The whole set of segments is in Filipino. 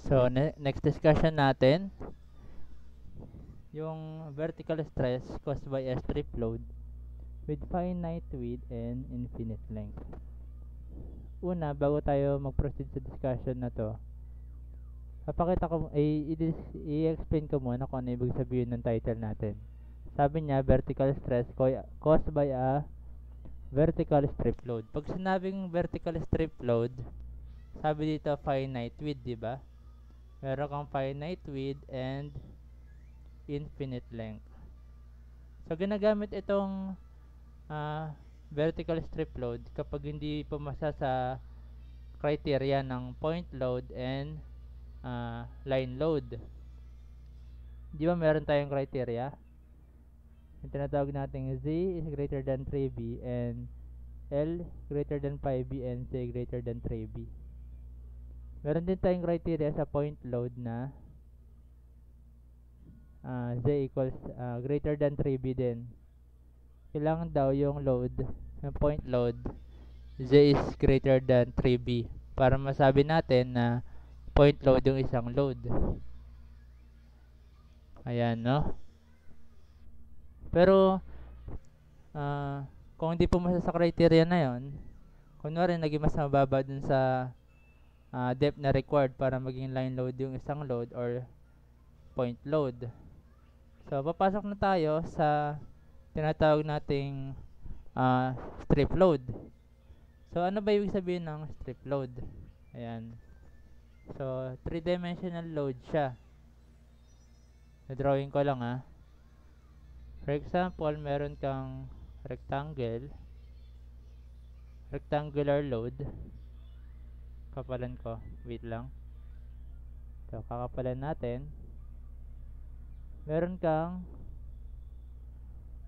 So, next discussion natin, yung vertical stress caused by a strip load with finite width and infinite length. Una, bago tayo mag-proceed sa discussion na to, papakita ko, i-explain ko muna kung ano ibig sabihin ng title natin. Sabi niya, vertical stress caused by a vertical strip load. Pag sinabing vertical strip load, sabi dito finite width, di ba? Meron kang finite width and infinite length. So, ginagamit itong vertical strip load kapag hindi pumasa sa criteria ng point load and line load. Di ba meron tayong criteria? Yung tinatawag natin Z is greater than 3B and L greater than 5B and C greater than 3B. Meron din tayong criteria sa point load na Z equals greater than 3B din. Kailangan daw yung load, yung point load, Z is greater than 3B para masabi natin na point load yung isang load. Ayan, no? Pero, kung hindi pumasa sa criteria na yon, kunwari naging mas mababa dun sa depth na required para maging line load yung isang load or point load. So, papasok na tayo sa tinatawag nating strip load. So, ano ba ibig sabihin ng strip load? Ayan. So, 3-dimensional load siya. Na-drawing ko lang For example, meron kang rectangular load. Kapalan ko. Wait lang. So, kakapalan natin. Meron kang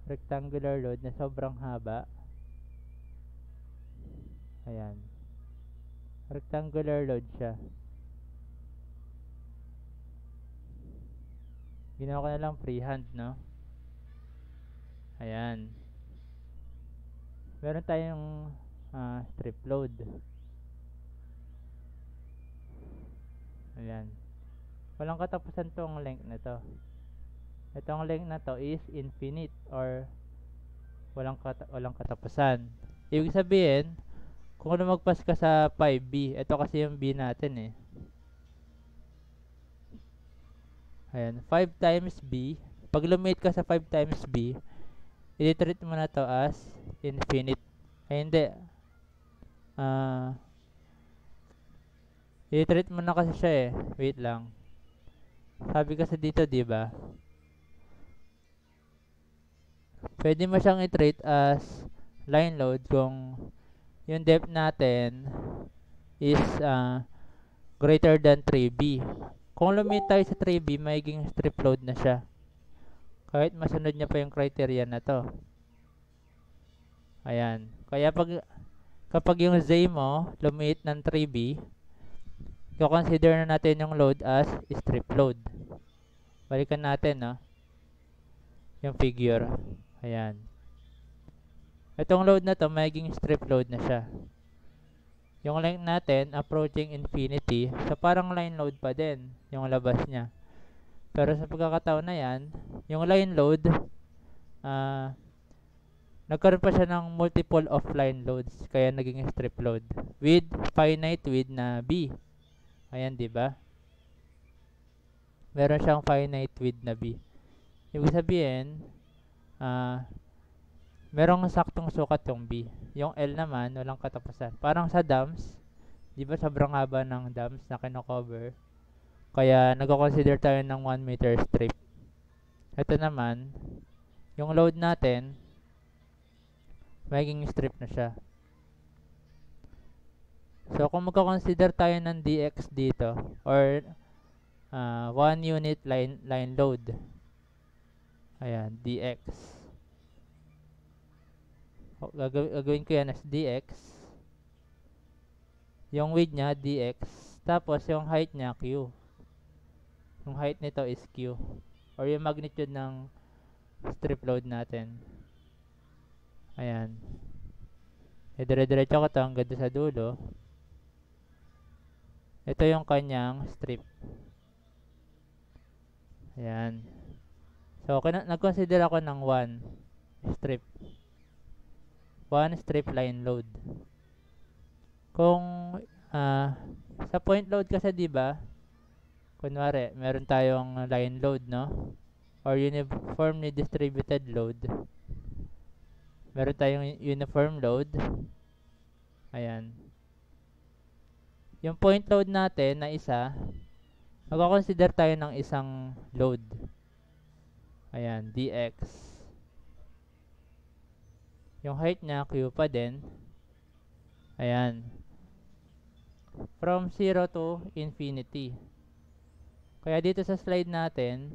rectangular load na sobrang haba. Ayan. Rectangular load siya. Ginawa ko na lang freehand, no? Ayan. Meron tayong strip load. Ayan. Walang katapusan tong length na to. Itong length na to is infinite or walang katapusan. Ibig sabihin, kung lumagpas ka sa 5B, ito kasi yung B natin Ayan, 5 times B. Pag lumate ka sa 5 times B, i-treat mo na to as infinite. Ay, hindi. I-treat mo na kasi siya Wait lang. Sabi kasi dito, di ba? Pwede mo siyang i-treat as line load kung yung depth natin is greater than 3B. Kung lumit tayo sa 3B, magiging strip load na siya. Kahit masunod niya pa yung criteria na to. Ayan. Kaya kapag yung Z mo lumit ng 3B, i-consider na natin yung load as strip load. Balikan natin, yung figure. Ayan. Itong load na to, magiging strip load na siya. Yung length natin, approaching infinity, so parang line load pa din, yung labas niya. Pero sa pagkakataon na yan, yung line load, nagkaroon pa siya ng multiple of line loads, kaya naging strip load. With finite width na B. Ayan, di ba? Meron siyang finite width na B. Ibig sabihin, merong saktong sukat yung B. Yung L naman, walang katapusan. Parang sa dams, di ba sobrang haba ng dams na kino-cover? Kaya nag-consider tayo ng 1 meter strip. Ito naman, yung load natin, magiging strip na siya. So, kung magka-consider tayo ng dx dito, or 1 unit line load, ayan, dx. Gagawin ko yan as dx. Yung width niya, dx. Tapos, yung height niya, q. Yung height nito is q. Or yung magnitude ng strip load natin. Ayan. Dire-diretso ko ito hanggang sa dulo. Ito yung kanyang strip. Ayan. So, nag-consider ako ng 1 strip. 1 strip line load. Kung sa point load kasi 'di ba? Kunwari, meron tayong line load, no? Or uniformly distributed load. Meron tayong uniform load. Ayan. Yung point load natin na isa, magko-consider tayo ng isang load. Ayan, dx. Yung height niya, q pa din. Ayan. From 0 to infinity. Kaya dito sa slide natin,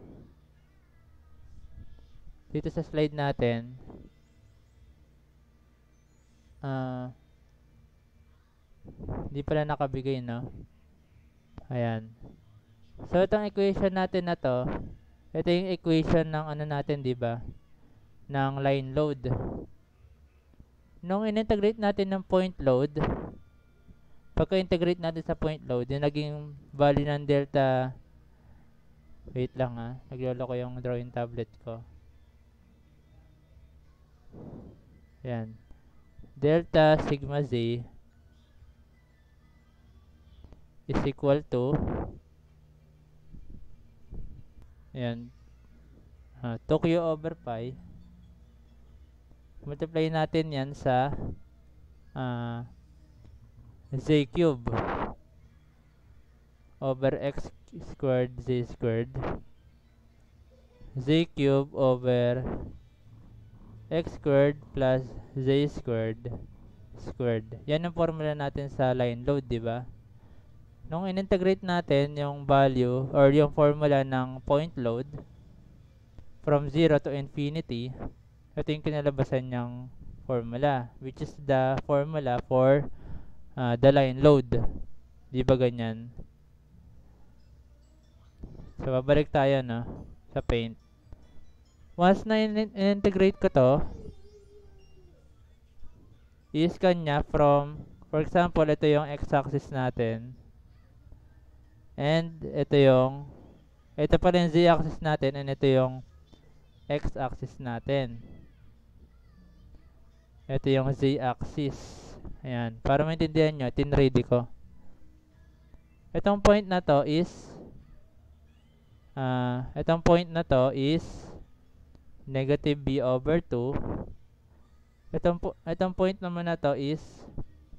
hindi pala nakabigay, no? Ayan. So, itong equation natin na to, ito yung equation ng ano natin, di ba? Ng line load. Nung in-integrate natin ng point load, pagka-integrate natin sa point load, yung naging value ng delta, wait lang naglolo ko yung drawing tablet ko. Ayan. Delta sigma z is equal to, ayan, 2q over pi. Multiply natin yan sa z cube over x squared z squared, z cube over x squared plus z squared squared. Yan ang formula natin sa line load, di ba? Nung in-integrate natin yung value or yung formula ng point load from 0 to infinity, ito yung kinalabasan niyang formula, which is the formula for the line load. Di ba ganyan? So, babalik tayo sa paint. Once na in-integrate ko to, i-scan niya from, for example, ito yung x-axis natin. And ito pala yung z-axis natin, and ito yung x-axis natin. Ito yung z-axis. Ayan. Para maintindihan nyo, tinready ko. Itong point na to is negative b over 2. Itong point naman na to is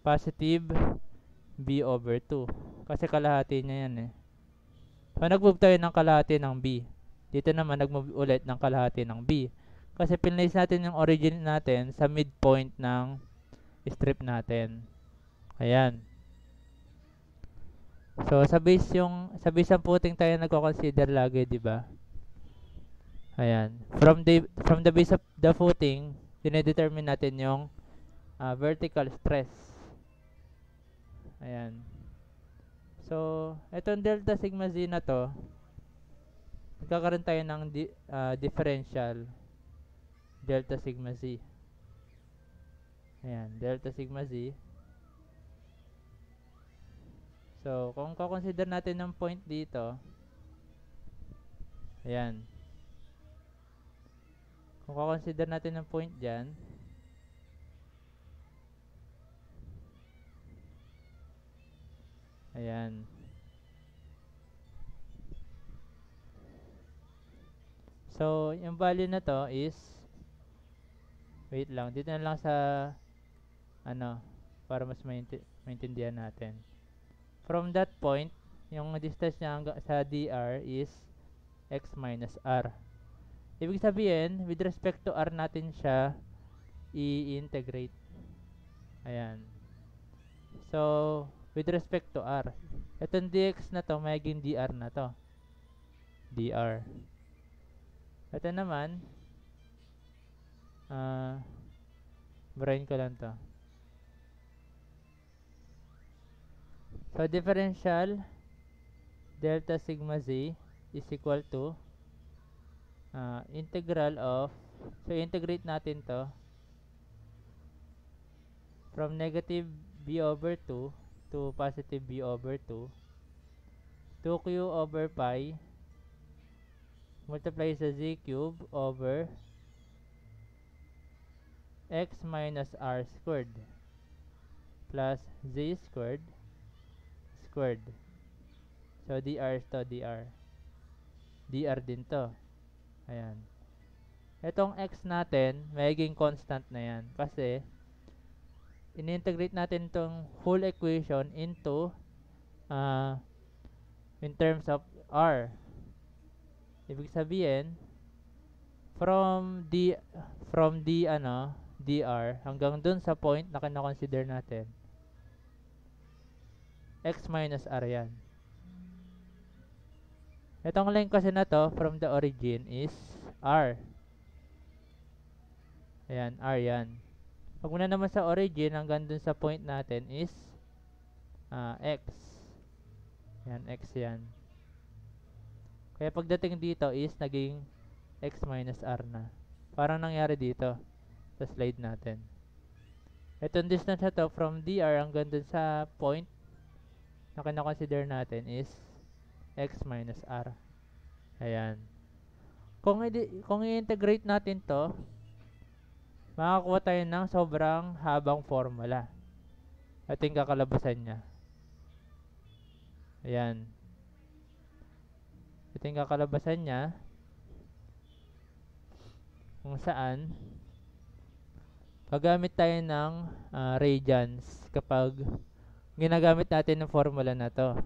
positive b over 2. Kasi kalahati niya yan So, nag-move tayo ng kalahati ng b. Dito naman, nag-move ulit ng kalahati ng b. Kasi pinlace natin yung origin natin sa midpoint ng strip natin. Ayan. So, sa base ng footing tayo nagko-consider lagi, di ba? Ayan. From the base of the footing, dinedetermine natin yung vertical stress. Ayan. So, itong delta sigma z na to, magkakaroon tayo ng differential delta sigma z. Ayan, delta sigma z. So, kung kakonsider natin ng point dito, ayan. Kung kakonsider natin ng point dyan, ayan. So, yung value na to is, wait lang, dito na lang sa, para mas maintindihan natin. From that point, yung distance niya sa dr is x minus r. Ibig sabihin, with respect to r natin siya i-integrate. Ayan. So, with respect to r, itong dx na to, magiging dr na to. dr. Ito naman, brain ko lang to. So, differential delta sigma z is equal to integral of, so integrate natin to from negative b over 2 to positive b over 2. 2q over pi multiply sa z cube over x minus r squared plus z squared squared. So, dr to dr. dr din to. Ayan. Itong x natin, magiging constant na yan. Kasi, in-integrate natin itong whole equation into in terms of r. Ibig sabihin, from dr hanggang dun sa point na kina-consider natin, x minus r yan. Itong length kasi na to from the origin is r. Ayan, r yan. Pag muna naman sa origin hanggang dun sa point natin is x. Yan, x yan. Kaya pagdating dito is naging x minus r na. Parang nangyari dito sa slide natin. Itong distance na to from dr hanggang dun sa point na kina-consider natin is x minus r. Ayan. Kung i-integrate natin to, makakuha tayo ng sobrang habang formula. Ito yung kakalabasan niya. Ayan. Ito yung kakalabasan niya. Kung saan, gagamit tayo ng radians kapag ginagamit natin ng formula na to.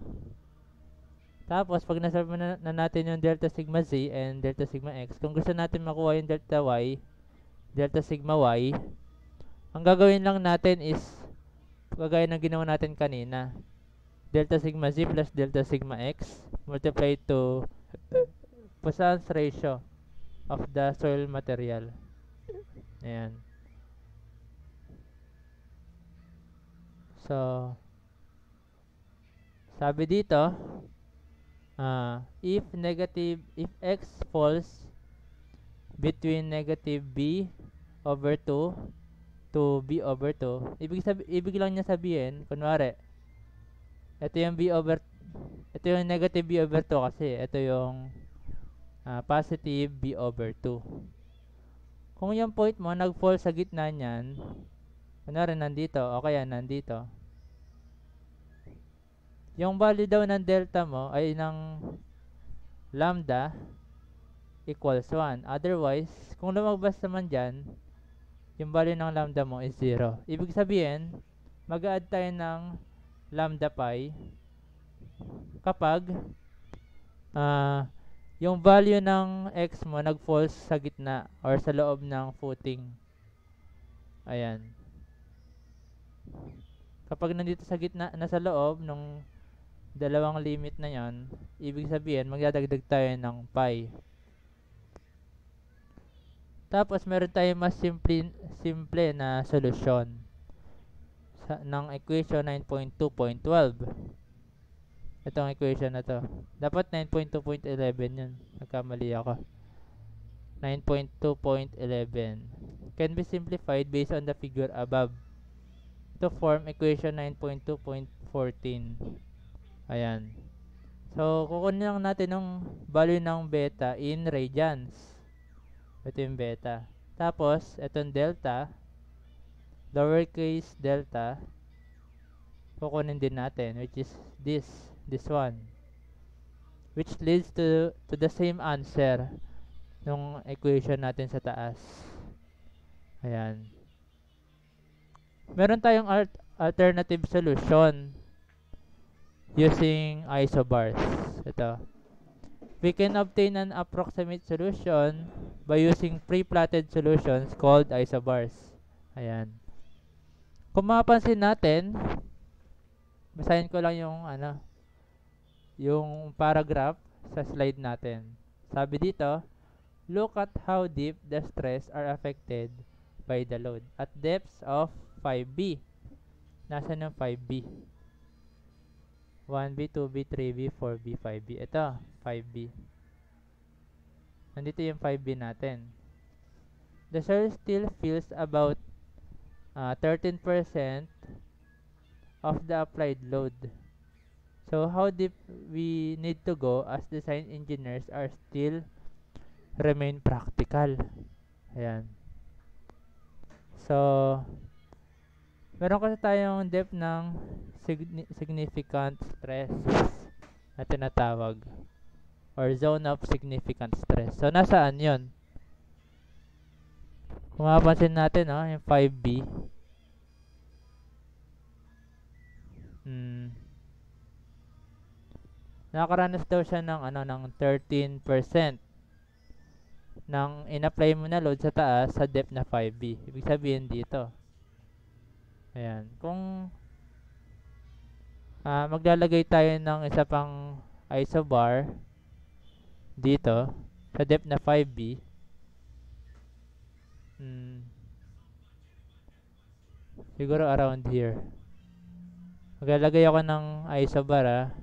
Tapos, pag nasabi na natin yung delta sigma z and delta sigma x, kung gusto natin makuha yung delta y, delta sigma y, ang gagawin lang natin is, kagaya ng ginawa natin kanina, delta sigma z plus delta sigma x multiply to Poisson's ratio of the soil material. Ayan. So, sabi dito, if x falls between negative b over 2 to b over 2, ibig lang niya sabihin, kunwari, ito yung negative b over 2 kasi ito yung positive b over 2. Kung yung point mo nag-fall sa gitna niyan, kunwari nandito o kaya nandito, yung value daw ng delta mo ay ng lambda equals 1. Otherwise, kung lumabas naman dyan, yung value ng lambda mo is 0. Ibig sabihin, mag-add tayo ng lambda pi kapag yung value ng x mo nag-falls sa gitna or sa loob ng footing. Ayan. Kapag nandito sa gitna, nasa loob ng dalawang limit na yan, ibig sabihin, magdadagdag tayo ng pi. Tapos, meron tayo mas simple na solusyon ng equation 9.2.12. Itong equation na to. Dapat 9.2.11 yun. Nagkamali ako. 9.2.11 can be simplified based on the figure above to form equation 9.2.14. Ayan. So, kukunin lang natin ng value ng beta in radians. Ito yung beta. Tapos, itong delta, lowercase delta, kukunin din natin, which is this one. Which leads to the same answer nung equation natin sa taas. Ayan. Meron tayong alternative solution using isobars. Ito. We can obtain an approximate solution by using pre-plotted solutions called isobars. Ayan. Kung mapapansin natin, basahin ko lang yung paragraph sa slide natin. Sabi dito, look at how deep the stress are affected by the load at depths of 5B. Nasaan yung 5B? 1B, 2B, 3B, 4B, 5B. Ito, 5B. Nandito yung 5B natin. The soil still feels about 13% of the applied load. So how deep we need to go as design engineers are still remain practical. Ayan. So, meron kasi tayong depth ng significant stress na tinatawag or zone of significant stress. So, nasaan yon? Kung mapapansin natin, no, yung 5B, nakakaranas daw siya ng, ng 13% ng in-apply mo na load sa taas sa depth na 5B. Ibig sabihin dito. Ayan. Kung maglalagay tayo ng isa pang isobar dito sa depth na 5B, siguro around here. Maglalagay ako ng isobar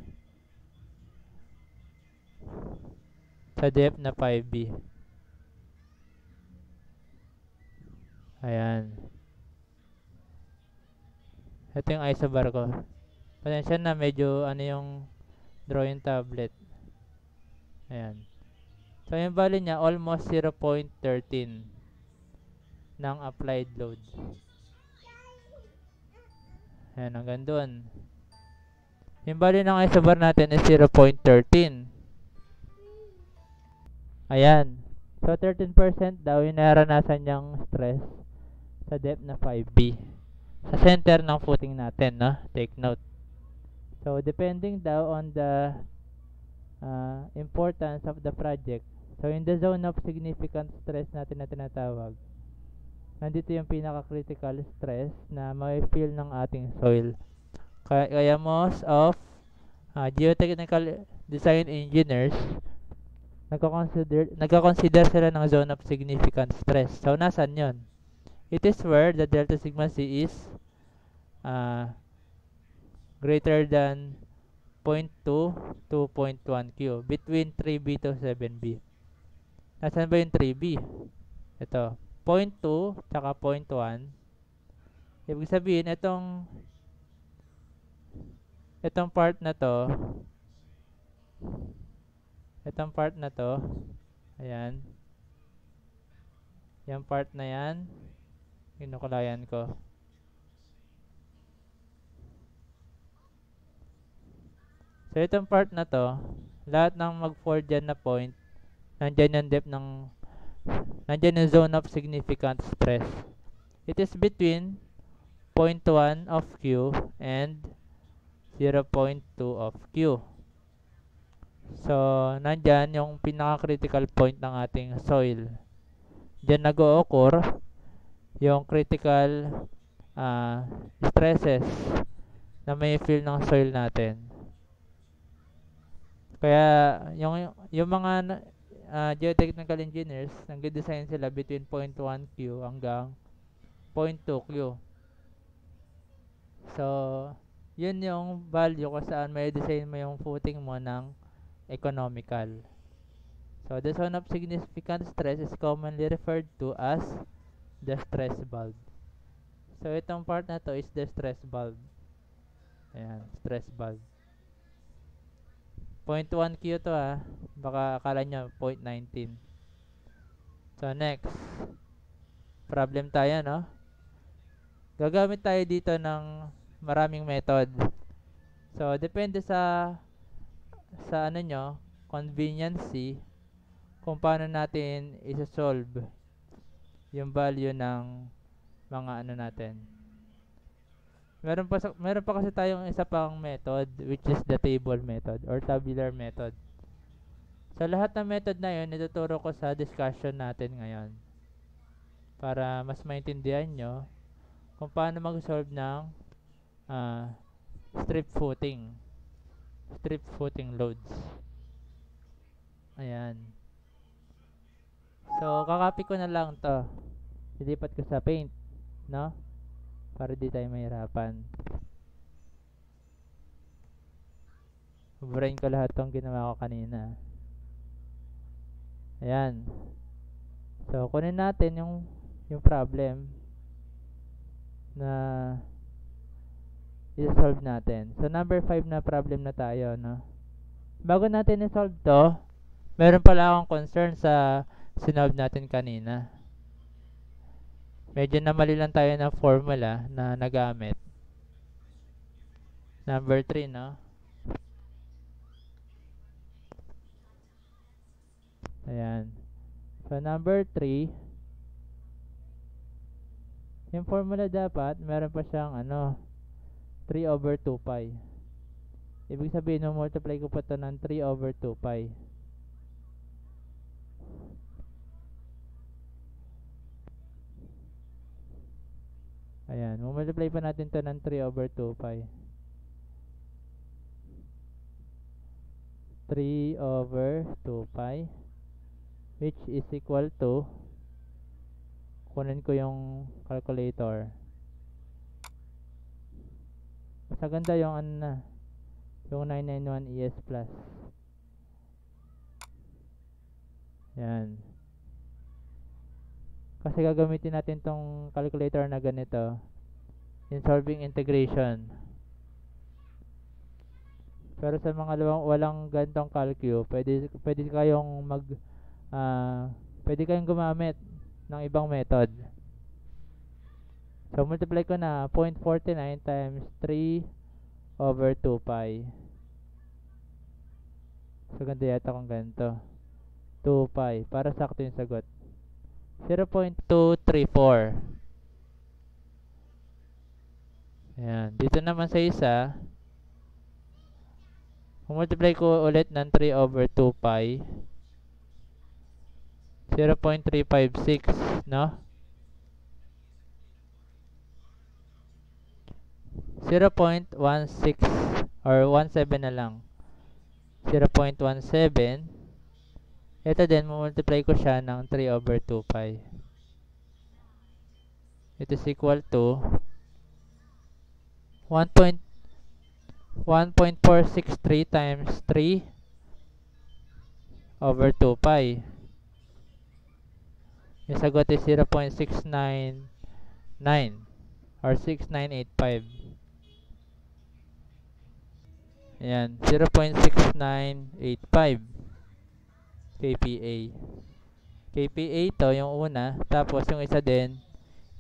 sa depth na 5B. Ayan. Ito yung isobar ko. Pasensya na, medyo yung drawing tablet. Ayan. So yung value niya almost 0.13 ng applied load. Ayan, hanggang doon. Yung value ng isobar natin is 0.13. Ayan. So 13% daw yung naranasan niyang stress sa depth na 5B. Sa center ng footing natin, no? Take note. So depending daw on the importance of the project. So in the zone of significant stress natin na tinatawag, nandito yung pinaka-critical stress na may feel ng ating soil. Kaya most of geotechnical design engineers nagko-consider sila ng zone of significant stress. So nasan yon? It is where the delta sigma C is greater than 0.2 to 0.1 Q between 3B to 7B. Nasaan ba yung 3B? Ito, 0.2 tsaka 0.1. Ibig sabihin, itong part na to, ayan, yung part na yan, kinukulayan ko. So, itong part na to, lahat ng mag-forward dyan na point, nandyan yung depth nandyan yung zone of significant stress. It is between 0.1 of Q and 0.2 of Q. So, nandyan yung pinaka-critical point ng ating soil. Diyan nag-o-occur yung critical stresses na may feel ng soil natin. Kaya yung mga geotechnical engineers, nag-design sila between 0.1 Q hanggang 0.2 Q. So, yun yung value kung saan may design mo yung footing mo ng economical. So, the zone of significant stress is commonly referred to as the stress bulb. So, itong part na to is the stress bulb. Ayan, stress bulb. 0.1 Q to baka akala nyo 0.19. So next, problem tayo, no? Gagamit tayo dito ng maraming method. So depende sa conveniency kung paano natin isa-solve yung value ng mga natin. Meron pa kasi tayong isa pang method, which is the table method or tabular method. Sa lahat ng method na yun, ituturo ko sa discussion natin ngayon para mas maintindihan nyo kung paano mag-solve ng strip footing loads. Ayan. So, kakopy ko na lang to. Ilipat ko sa Paint, no? Para di tayo mahirapan. Brain ko lahat tong ginawa ko kanina. Ayan. So, kunin natin yung problem na i-solve natin. So, number 5 na problem na tayo, no? Bago natin i-solve to, meron pala akong concern sa sinolve natin kanina. Medyo namali lang tayo ng formula na nagamit. Number 3, no? Ayan. So, number 3, yung formula dapat, meron pa siyang, 3 over 2 pi. Ibig sabihin, multiply ko pa ito ng 3 over 2 pi. Ayan, multiply pa natin ito ng 3 over 2 pi. 3 over 2 pi, which is equal to, kunin ko yung calculator. Mas ganda yung yung 991 ES plus. Yan. Kasi gagamitin natin tong calculator na ganito in solving integration. Pero sa mga walang gantong calcu, pwede kayong pwede kayong gumamit ng ibang method. So, multiply ko na 0.49 times 3 over 2 pi. So, ganda yata kung ganito. 2 pi. Para sakto yung sagot. 0.234. Ayan. Dito naman sa isa, multiply ko ulit ng 3 over 2 pi. 0.356, no? 0.16 or 17 na lang. 0.17. Ito din, multiply ko siya ng 3 over 2 pi. It is equal to 1.463 times 3 over 2 pi. Yung sagot is 0.699 or 6985. Ayan, 0.6985 kPa. kPa to yung una, tapos yung isa din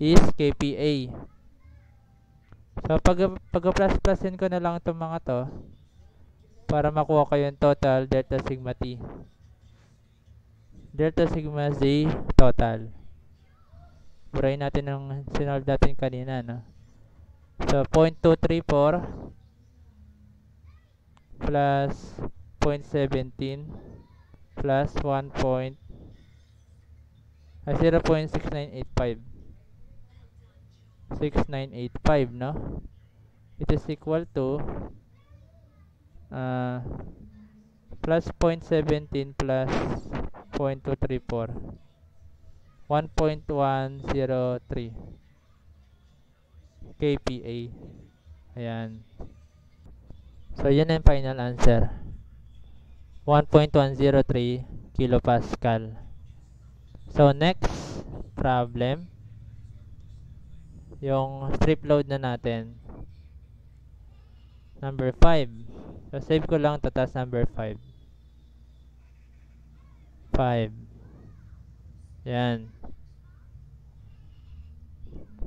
is kPa. So, pag-plus-plusin ko na lang itong mga to para makuha ko yung total delta sigma T. Delta sigma Z total. Burahin natin ang sinolve natin kanina, no? So, 0.234 plus 0.17 plus 0.6985. No? It is equal to plus 0.17 plus 0.234. 1.103 kPa. Ayan. So, yun ang final answer. 1.103 kilopascal. So, next problem, yung strip load na natin. Number 5. So, save ko lang tatas number 5. 5. Yan.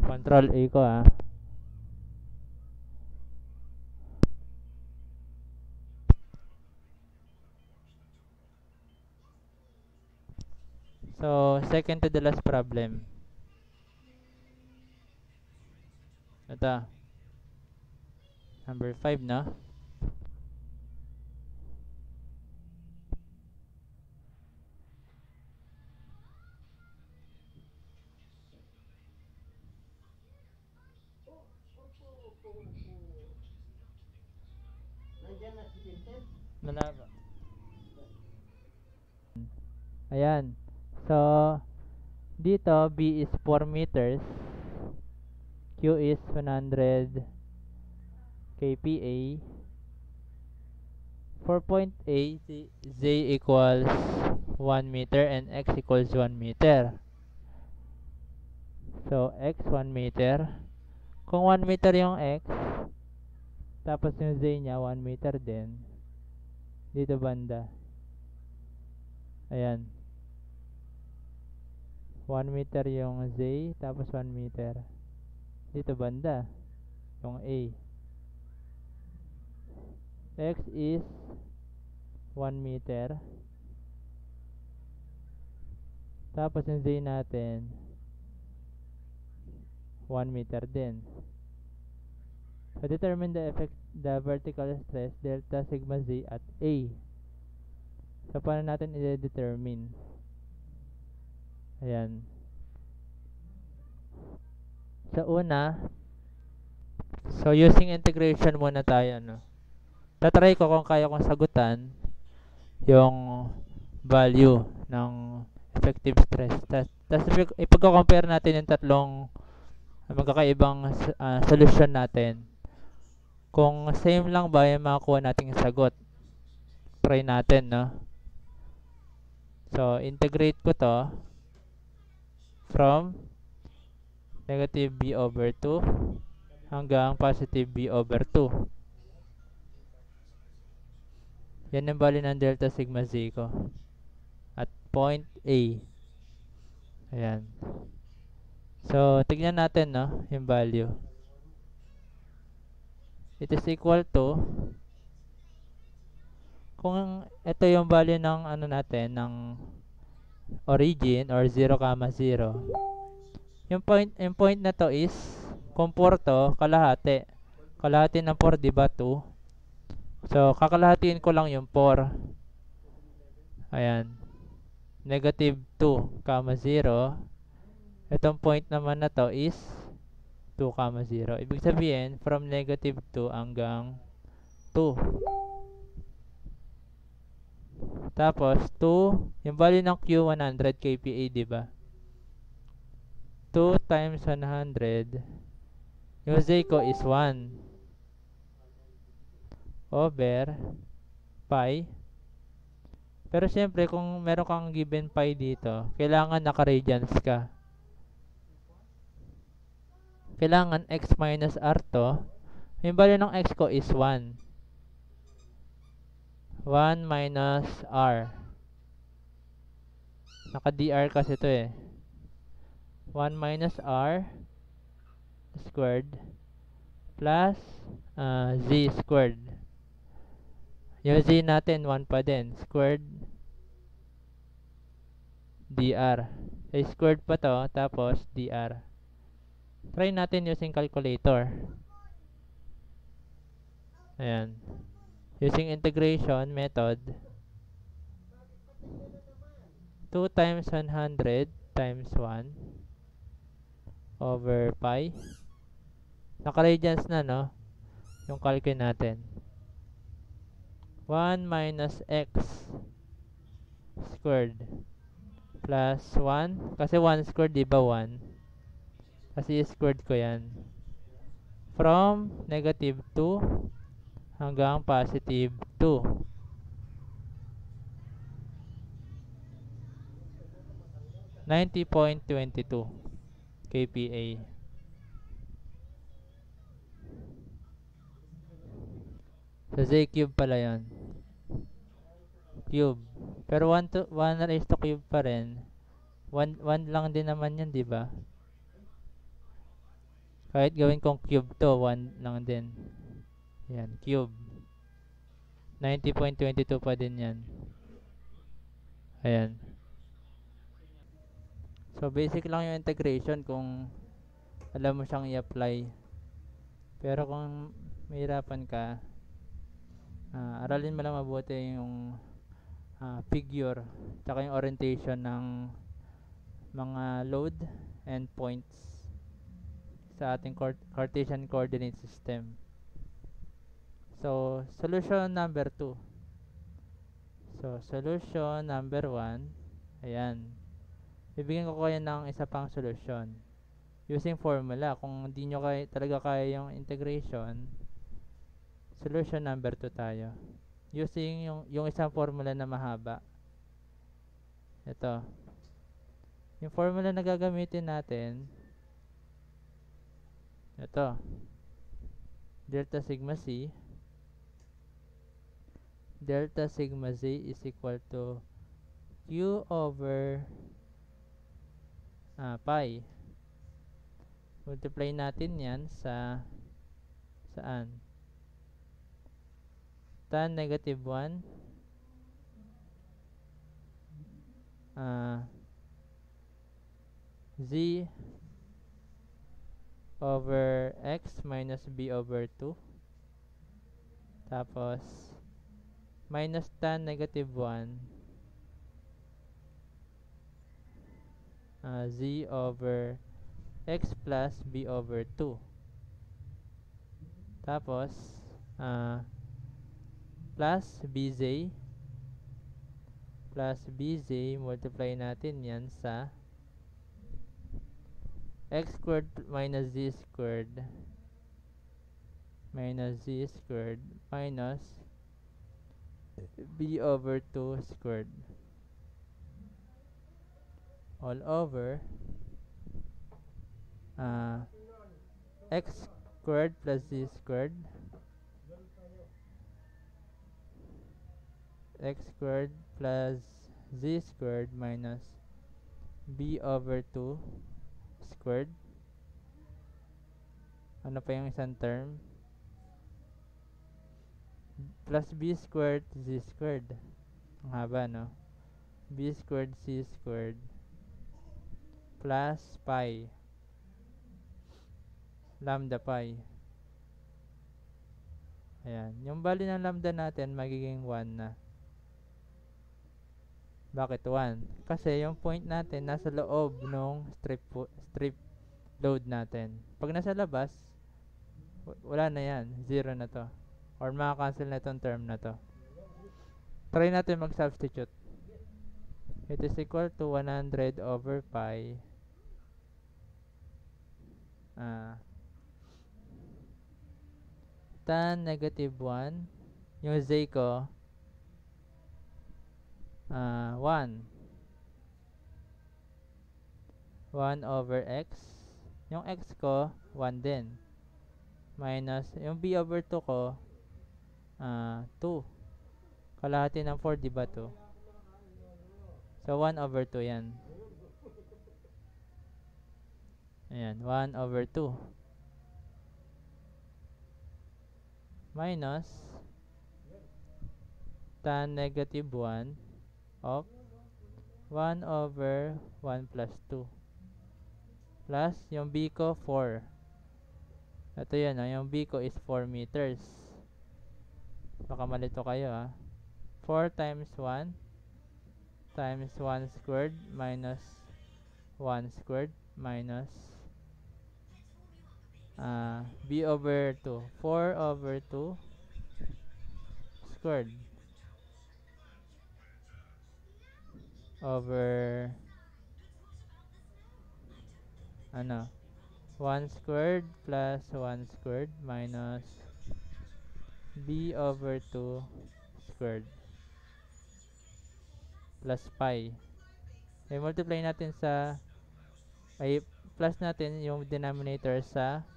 Control A ko, So, second to the last problem. Ito. Number 5, no? Malaba. Ayan. So, dito, B is 4 meters. Q is 100 kPa. For point A, Z equals 1 meter and X equals 1 meter. So, X 1 meter. Kung 1 meter yung X, Tapos yung Z niya 1 meter din. Dito banda. Ayan. 1 meter yung Z, tapos 1 meter. Dito banda, yung A. X is 1 meter. Tapos yung Z natin, 1 meter din. So, determine the vertical stress delta sigma Z at A. So, paano natin i-determine? Ayan. Sa una, so using integration muna tayo, no? Tatry ko kung kaya kong sagutan yung value ng effective stress. Tapos ipag-compare natin yung tatlong magkakaibang solution natin. Kung same lang ba yung makakuha nating sagot. Try natin, no? So, integrate ko to from negative b over 2 hanggang positive b over 2. Yan ang value ng delta sigma Z ko. At point A. Ayan. So, tignan natin, no? Yung value. It is equal to, kung ito yung value ng ano natin, ng origin or 0, 0. Yung point na to is, kung 4 to, kalahati. Kalahati ng 4, diba 2? So, kakalahatiin ko lang yung 4. Ayan. Negative 2, 0. Itong point naman na to is 2, 0. Ibig sabihin, from negative 2 hanggang 2. Tapos, 2, yung value ng Q, 100 kPa, diba? 2 times 100, yung Z ko is 1 over pi. Pero syempre, kung meron kang given pi dito, kailangan naka-radians ka. Kailangan x minus r to. Yung value ng x ko is 1. 1 minus r. Naka-dr kasi ito eh. 1 minus r squared plus z squared. Yung z natin, 1 pa din. Squared dr. Squared pa to, tapos dr. Try natin using calculator. Ayan. Using integration method, 2 times 100 times 1 over pi. Naka-radians na, no? Yung calculate natin. 1 minus x squared plus 1. Kasi 1 squared, diba 1? Kasi squared ko yan. From negative 2 hanggang positive 2. .22 kPa. So, Z cube pala yun. Cube. Pero 1 raised to cube pa rin. 1 lang din naman yan, di ba? Kahit gawin kong cube to, 1 lang din. Yan, cube. 90.22 pa din yan. Ayan. So, basic lang yung integration kung alam mo siyang i-apply. Pero kung mahirapan ka, aralin mo lang mabuti yung figure tsaka yung orientation ng mga load and points sa ating Cartesian coordinate system. So, solution number 2. So, solution number 1, ayan. Bibigyan ko kayo ng isa pang solution using formula. Kung hindi nyo talaga kaya yung integration, solution number 2 tayo. Using yung isang formula na mahaba. Ito. Yung formula na gagamitin natin, ito. delta sigma c is equal to q over pi. Multiply natin yan sa saan? Tan negative 1 z over x minus b over 2, tapos minus tan negative 1 z over x plus b over 2, tapos plus bj multiply natin yan sa x squared minus z squared minus b over 2 squared all over x squared plus z squared z squared minus b over 2 squared. Ano pa yung isang term? Plus b squared z squared. Ang haba, no? b squared c squared plus pi lambda pi. Ayan. Yung value ng lambda natin magiging 1 na. Bakit 1? Kasi yung point natin nasa loob ng strip load natin. Pag nasa labas, wala na yan. 0 na to. Or makakancel na itong term na to. Try natin mag-substitute. It is equal to 100 over pi tan negative 1. Yung z ko 1 over x. Yung x ko 1 din. Minus yung b over 2 ko 2. Kalahati ng 4, diba 2? So 1 over 2 yan. Ayan, 1 over 2 minus tan negative 1 of 1 over 1 plus 2 plus yung b ko 4. Ito yan, yung b ko is 4 meters. Baka malito kayo 4 times 1 times 1 squared minus 1 squared minus b over 2. 4 over 2 squared over 1 squared plus 1 squared minus b over 2 squared plus pi. Multiply natin plus natin yung denominator sa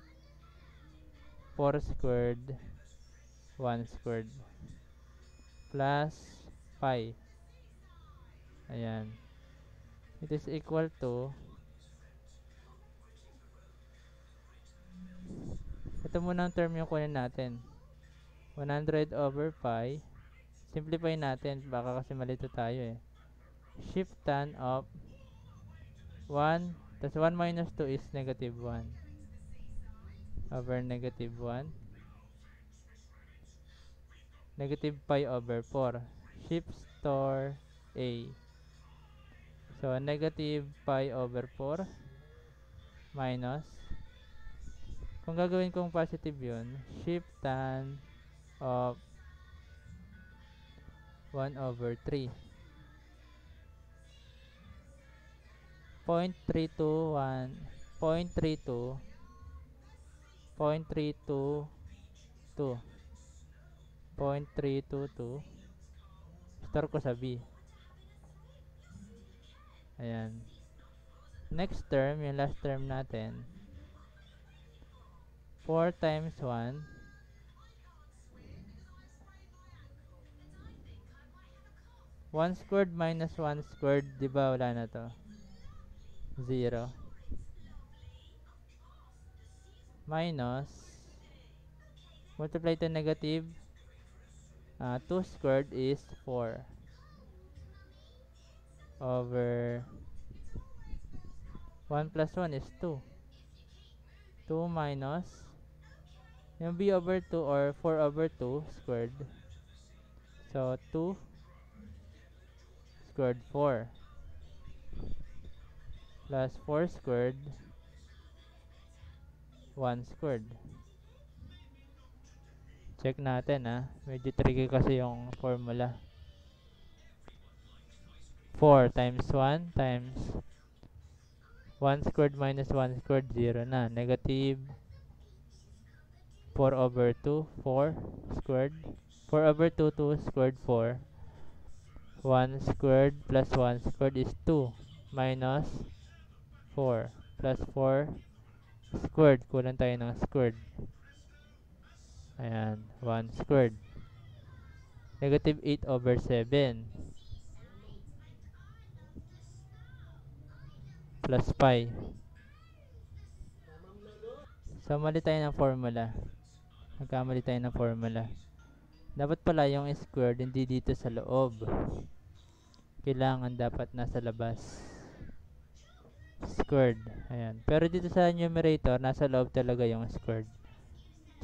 4 squared 1 squared plus pi. Ayan. It is equal to ito muna ang term yung kunin natin. 100 over pi. Simplify natin. Baka kasi malito tayo Shift tan of 1. Tas 1 minus 2 is negative 1. Over negative 1. Negative pi over 4. Shift store A. So, negative pi over 4 minus, kung gagawin kong positive yun, shift tan of 1 over 3. 0.321 0.32 0.322 0.322 store ko sa B. Ayan. Next term, yung last term natin, 4 times 1 1 squared minus 1 squared, di ba wala na to? 0. Minus, multiply to negative, 2 squared is 4. Over 1 plus 1 is 2. 2 minus, yung b over 2 or 4 over 2 squared. So, 2 squared 4 plus 4 squared 1 squared. Check natin medyo tricky kasi yung formula. 4 times 1 times 1 squared minus 1 squared 0 na. Negative 4 over 2 4 squared 4 over 2 2 squared 4. 1 squared plus 1 squared is 2 minus 4 plus 4 squared. Kulang tayo ng squared. Ayan, 1 squared. Negative 8 over 7 plus pi. So, mali tayo ng formula. Nagkamali tayo ng formula. Dapat pala yung squared hindi dito sa loob. Kailangan dapat nasa labas. Squared. Ayan. Pero dito sa numerator, nasa loob talaga yung squared.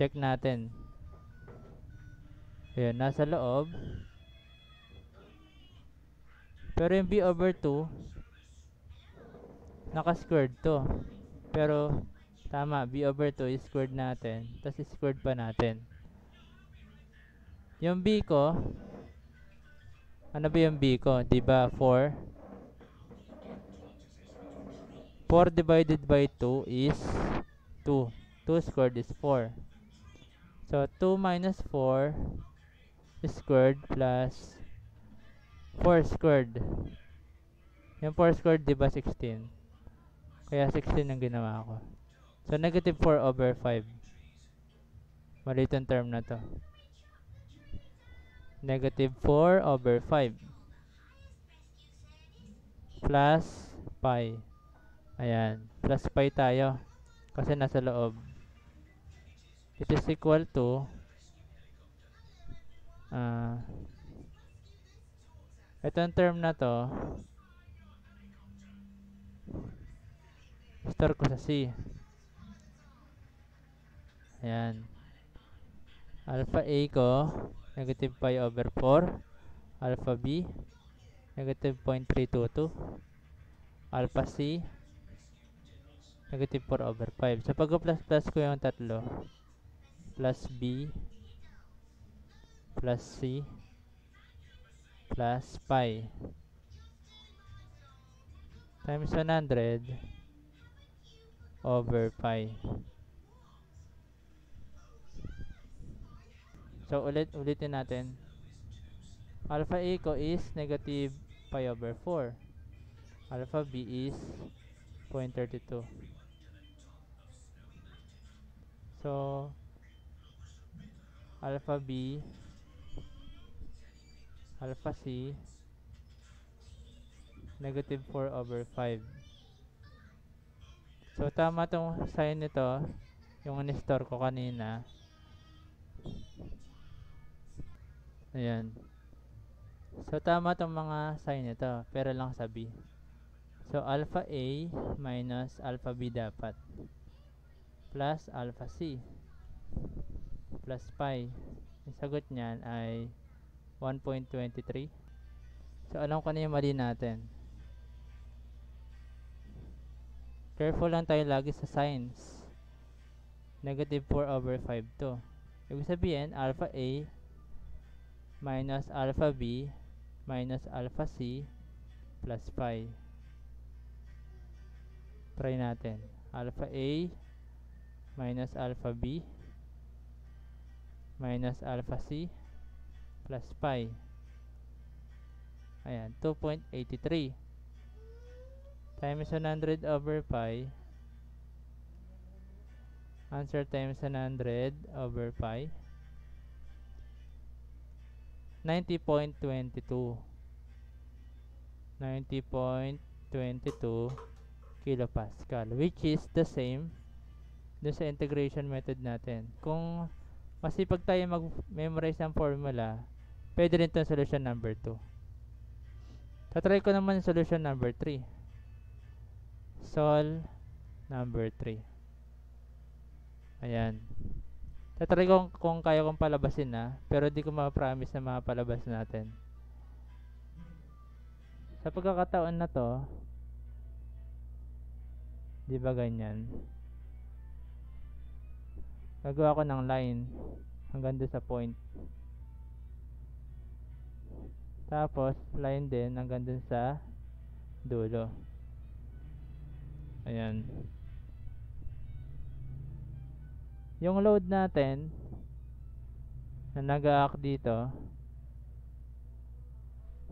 Check natin. Ayan, nasa loob. Pero yung b over 2, naka-squared to. Pero, tama, b over 2 is squared natin. Tapos squared pa natin. Yung b ko, ano ba yung b ko? Diba 4? 4 divided by 2 is 2. 2 squared is 4. So, 2 minus 4 squared plus 4 squared. Yung 4 squared, diba 16? Kaya 16 ang ginawa ko. So, negative 4 over 5. Mali itong term na to. Negative 4 over 5. Plus pi. Ayan. Plus pi tayo. Kasi nasa loob. It is equal to itong term na to, store ko sa C. Ayan. Alpha A ko, negative pi over 4. Alpha B, negative 0.322. Alpha C, negative 4 over 5. So, pag-plus-plus ko yung tatlo, plus B, plus C, plus pi, times 100 over pi. So, ulitin natin. Alpha A ko is negative pi over 4. Alpha B is 0.32. So, alpha B, alpha C, negative 4 over 5. So, tama tong sign nito, yung in-store ko kanina. Ayan. So, tama tong mga sign nito, pero lang sa B. So, alpha A minus alpha B dapat. Plus alpha C. Plus pi. Yung sagot niyan ay 1.23. So, alam ko na yung mali natin. Careful lang tayo lagi sa signs. Negative 4 over 5 to. Ibig sabihin, alpha A minus alpha B minus alpha C plus pi. Try natin. Alpha A minus alpha B minus alpha C plus pi. Ayan, 2.83 times 100 over pi. Answer times 100 over pi, 90.22. 90.22 kilopascal, which is the same dun sa integration method natin. Kung masipag tayo mag-memorize ng formula, pwede rin itong solution number 2. Tatry ko naman solution number 3. Sol number 3. Ayan. Tatry ko kung kaya kong palabasin na, pero di ko ma-promise na mapalabas natin. Sa pagkakataon na to, di ba ganyan? Gagawa ko ng line hanggang doon sa point. Tapos, line din hanggang doon sa dulo. Ayan. Yung load natin na nag-a-act dito,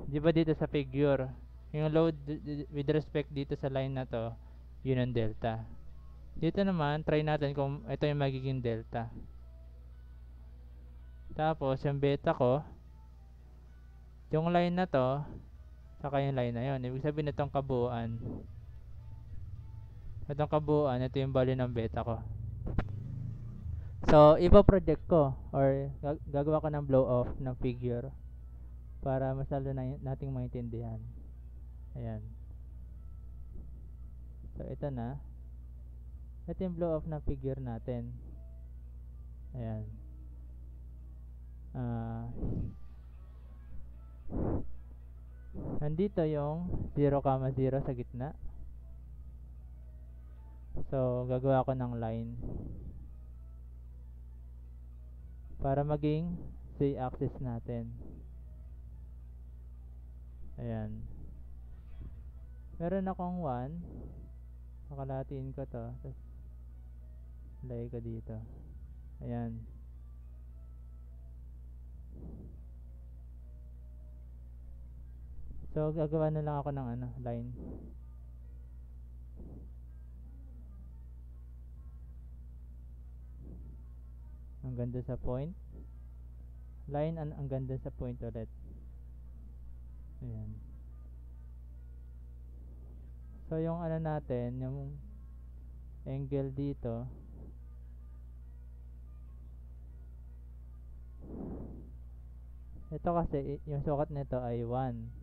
di ba dito sa figure, yung load with respect dito sa line na to, yun ang delta. Dito naman, try natin kung ito yung magiging delta. Tapos, yung beta ko, yung line na to, saka yung line na yun. Ibig sabihin itong kabuuan. Itong kabuuan, ito yung value ng beta ko. So, ipo-project ko or gagawa ko ng blow-off ng figure para mas lalo nating maintindihan. Ayan. So, ito na. Ito yung blow off ng figure natin. Ayan. Nandito yung 0, 0 sa gitna. So, gagawa ko ng line para maging z-axis natin. Ayan. Meron akong 1. Pakalatiin ko to. Tapos lagay ko dito. Ayan. So, gagawa na lang ako ng line. Hanggang doon sa point. Line hanggang doon sa point ulit. Ayan. So, yung natin, yung angle dito, ito kasi, yung sukat nito ay 1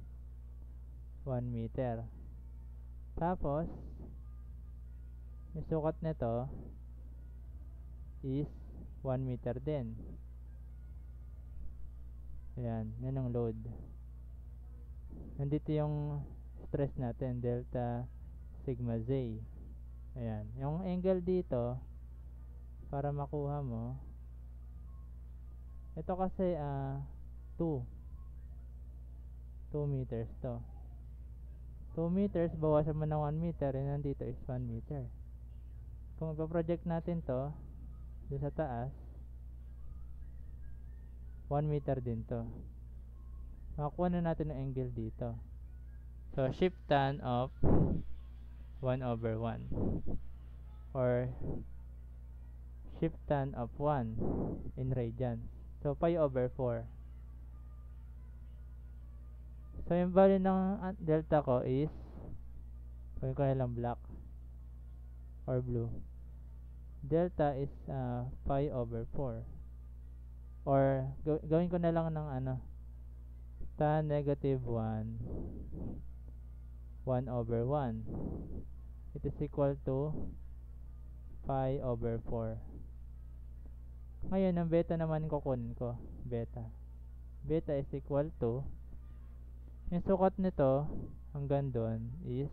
meter. Tapos, yung sukat nito is 1 meter din. Ayan, yan ang load. Nandito yung stress natin, delta sigma z. Ayan, yung angle dito, para makuha mo, ito kasi 2 meters to. 2 meters, bawasan mo ng 1 meter, and nandito is 1 meter. Kung ipa-project natin to doon sa taas, 1 meter din to. Makakuha na natin ang angle dito. So, shift tan of 1/1 or shift tan of 1 in radians. So, pi/4. So, yung value ng delta ko is, gawin ko na lang black or blue. Delta is pi/4. Or, gawin ko na lang ng tan negative 1 1/1. It is equal to pi/4. Ngayon, ang beta naman kukunin ko. Beta is equal to, yung sukat nito hanggang doon is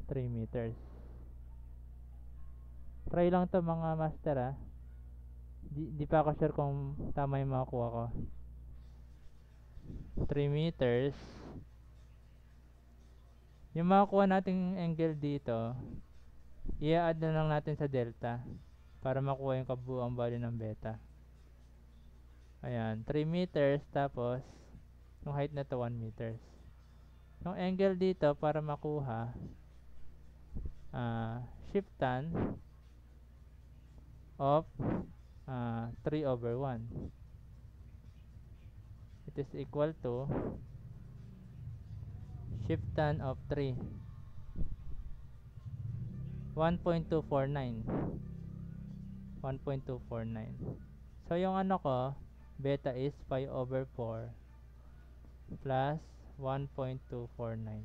3 meters. Try lang to mga master di pa ako sure kung tama yung makakuha ko. 3 meters. Yung makakuha nating angle dito, i-add na lang natin sa delta para makuha yung kabuuang value ng beta. Ayan, 3 meters, tapos yung height na to 1 meters. Yung angle dito para makuha, shift tan of 3/1. It is equal to Shift tan of 3. 1.249. 1.249. So, yung ano ko, beta is 5/4 plus 1.249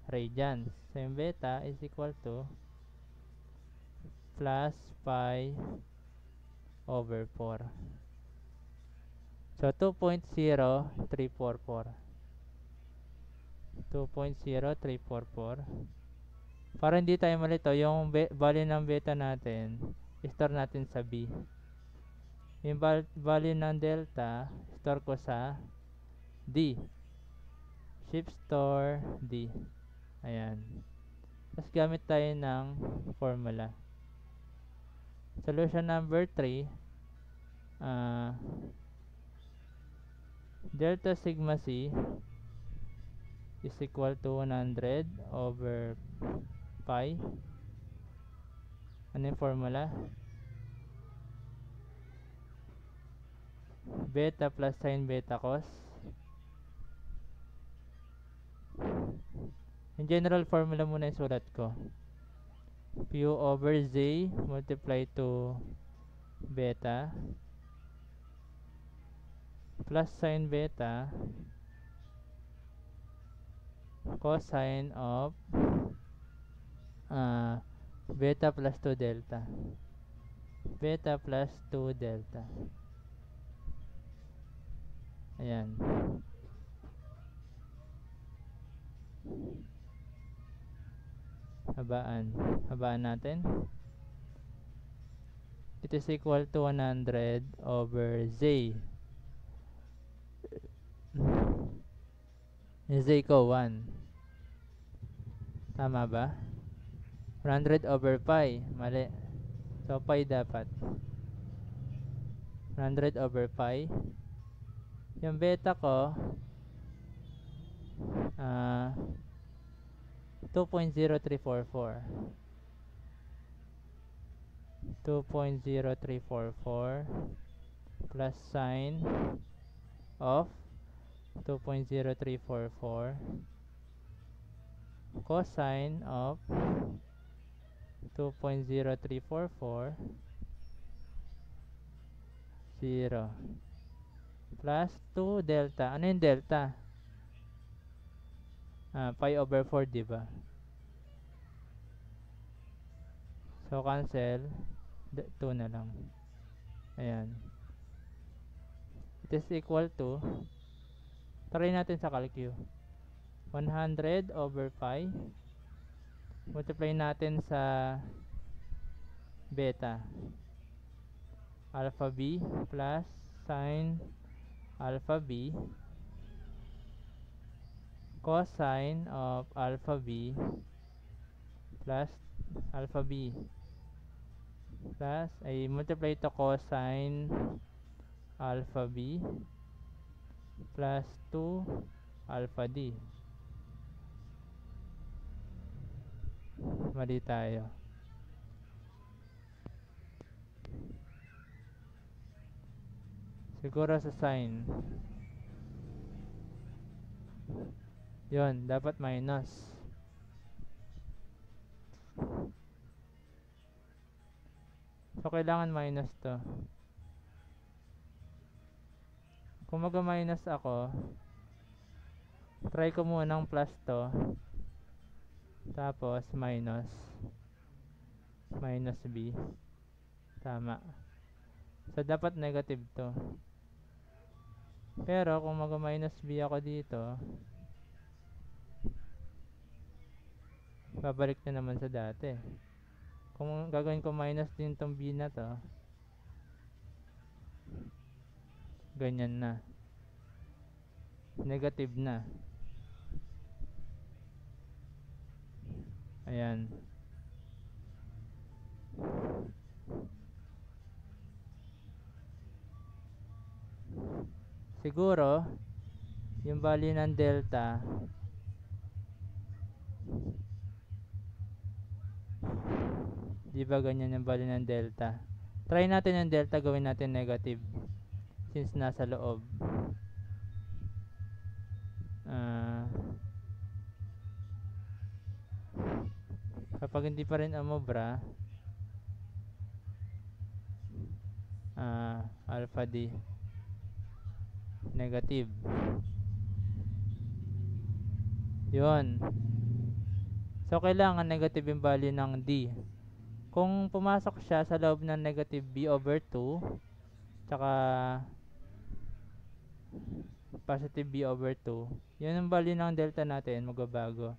radians. So, yung beta is equal to plus 5/4. So, 2.0344. 2.0344. Para hindi tayo malito, yung value ng beta natin, store natin sa B. Yung value ng delta, store ko sa D. Shift store D. Ayan. Tapos gamit tayo ng formula. Solution number 3, delta sigma C is equal to 100 over pi. Ano yung formula? Beta plus sin beta cos. Yung general formula muna yung sulat ko. Q over Z multiply to beta plus sin beta cosine of beta plus 2 delta. Beta plus 2 delta. Ayan. Habaan natin. It is equal to 100 over Z. Yung Z ko 1. Tama ba? 100 over pi. Mali. So, pi dapat. 100 over pi. Yung beta ko 2.0344. 2.0344 plus sine of 2.0344 cosine of 2.0344 0 plus 2 delta. Ano yung delta? Pi over 4, diba? So, cancel. 2 na lang. Ayan. It is equal to, try natin sa calcu. 100 over pi. Multiply natin sa beta. Alpha b plus sine alpha b cosine of alpha b plus alpha b plus ay multiply to cosine alpha b plus 2 alpha d. Mali tayo. Siguro sa sine. Yun, dapat minus. So, kailangan minus to. Kung mag-minus ako, try ko muna ng plus to. Tapos, minus. Minus b. Tama. So, dapat negative to. Pero, kung mag-minus b ako dito, babalik na naman sa dati. Kung gagawin ko minus din tong b na to, ganyan na. Negative na. Ayan. Siguro, yung value ng delta, di ba ganyan yung value ng delta? Try natin yung delta, gawin natin negative. Since nasa loob. Pag hindi pa rin umubra, alpha D negative. Yun. So, kailangan negative yung value ng D. Kung pumasok siya sa loob ng negative B over 2, tsaka positive B over 2, yun ang value ng delta natin, magbabago.